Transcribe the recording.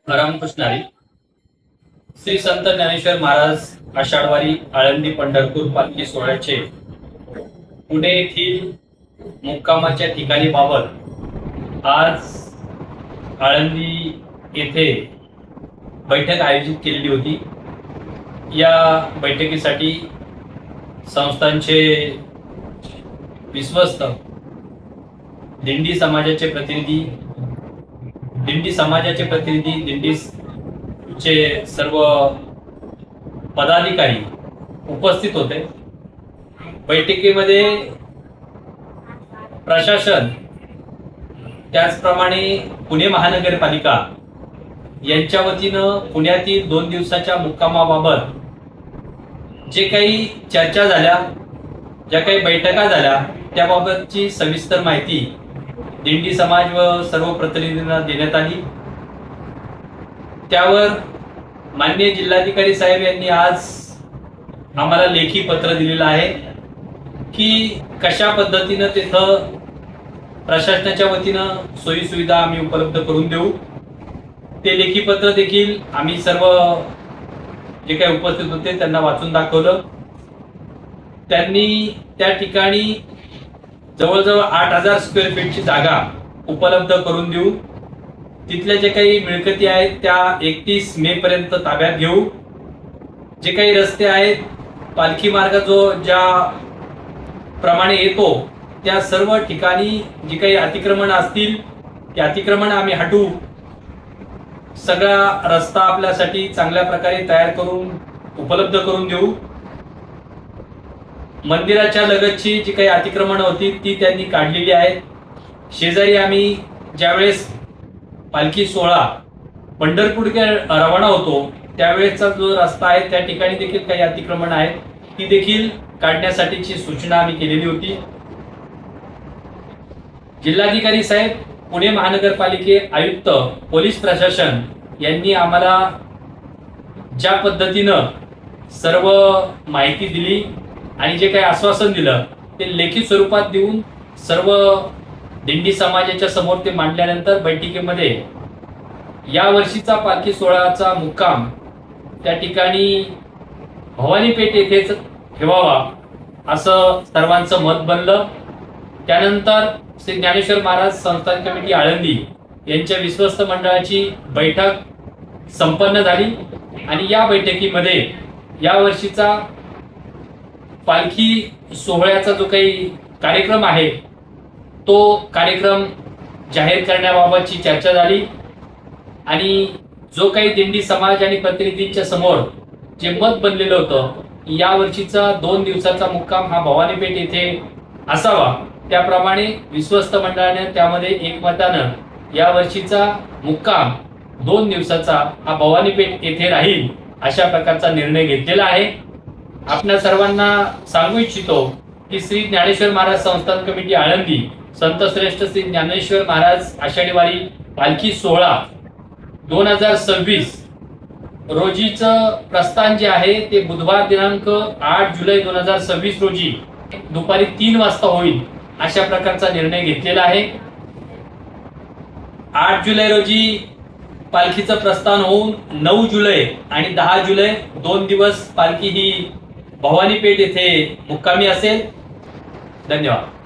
रामकृष्ण हरी. श्री संत ज्ञानेश्वर महाराज आषाढवारी आळंदी पंढरपूर पालखी सोहळ्याचे पुणे येथील मुक्कामाच्या ठिकाणी बाबत आज आळंदी येथे बैठक आयोजित केलेली होती. या बैठकीसाठी संस्थांचे विश्वस्त दिंडी समाजाचे प्रतिनिधी, दिंडीचे सर्व पदाधिकारी उपस्थित होते. बैठकीमध्ये प्रशासन, त्याचप्रमाणे पुणे महानगरपालिका यांच्या वतीनं पुण्यातील 2 दिवसाच्या मुक्कामाबाबत जे काही चर्चा झाल्या, ज्या काही बैठका झाल्या, त्याबाबतची सविस्तर माहिती दिंडी समाज व सर्व प्रतिनिधींना देण्यात आली. त्यावर माननीय जिल्हाधिकारी साहेब यांनी आज आम्हाला लेखी पत्र दिलेलं आहे की कशा पद्धतीनं तिथं प्रशासनाच्या वतीनं सोयी सुविधा आम्ही उपलब्ध करून देऊ. ते लेखी पत्र देखील आम्ही सर्व जे काही उपस्थित होते त्यांना वाचून दाखवलं. त्यांनी त्या ठिकाणी जवळजवळ 8000 स्क्वेअर फीटची जागा उपलब्ध करून देऊ. तिथल्या जे काही मिळकती आहेत त्या 31 मे पर्यंत ताब्यात घेऊ. जे काही रस्ते आहेत, पालखी मार्ग जो ज्या प्रमाणे येतो त्या सर्व ठिकाणी जी काही अतिक्रमण असतील ते अतिक्रमण आम्ही हटवू. सगळा रस्ता आपल्यासाठी चांगल्या प्रकारे तयार करून उपलब्ध करून देऊ. मंदिराच्या लगतची जी काही अतिक्रमण होती ती त्यांनी काढलेली आहेत. शेजारी आम्ही ज्यावेळेस पालखी सोहळा पंढरपूरकडे रवाना होतो त्यावेळेसचा जो रस्ता आहे त्या ठिकाणी देखील काही अतिक्रमण आहेत, ती देखील काढण्यासाठीची सूचना आम्ही केलेली होती. जिल्हाधिकारी साहेब, पुणे महानगरपालिके आयुक्त, पोलीस प्रशासन यांनी आम्हाला ज्या पद्धतीनं सर्व माहिती दिली आणि जे काही आश्वासन दिलं ते लेखी स्वरूपात देऊन सर्व दिंडी समाजाच्या समोर ते मांडल्यानंतर बैठकीमध्ये या वर्षीचा पालखी सोहळ्याचा मुक्काम त्या ठिकाणी भवानीपेठ येथेच ठेवावा असं सर्वांचं मत बनलं. त्यानंतर श्री ज्ञानेश्वर महाराज संस्थान कमिटी आळंदी यांच्या विश्वस्त मंडळाची बैठक संपन्न झाली आणि या बैठकीमध्ये या वर्षीचा पालखी सोहळ्याचा जो काही कार्यक्रम आहे तो कार्यक्रम जाहीर करण्याबाबतची चर्चा झाली आणि जो काही दिंडी समाज आणि प्रतिनिधींच्या समोर जे मत बनलेलं होतं या वर्षीचा 2 दिवसाचा मुक्काम हा भवानीपेठ येथे असावा, त्याप्रमाणे विश्वस्त मंडळाने त्यामध्ये एकमतानं या वर्षीचा मुक्काम 2 दिवसाचा हा भवानीपेठ येथे राहील अशा प्रकारचा निर्णय घेतलेला आहे. आपल्या सर्वांना सांगू इच्छितो की श्री ज्ञानेश्वर महाराज संस्थान कमिटी आळंदी संत श्रेष्ठ श्री ज्ञानेश्वर महाराज आषाढी वारी पालखी सोहळा 2026 रोजीचं प्रस्थान जे आहे ते बुधवार दिनांक 8 जुलै 2026 रोजी दुपारी 3 वाजता होईल अशा प्रकारचा निर्णय घेतलेला आहे. 8 जुलै रोजी पालखीचं प्रस्थान होऊन 9 जुलै आणि 10 जुलै 2 दिवस पालखी ही भवानीपेठ येथे मुक्कामी असेल. धन्यवाद.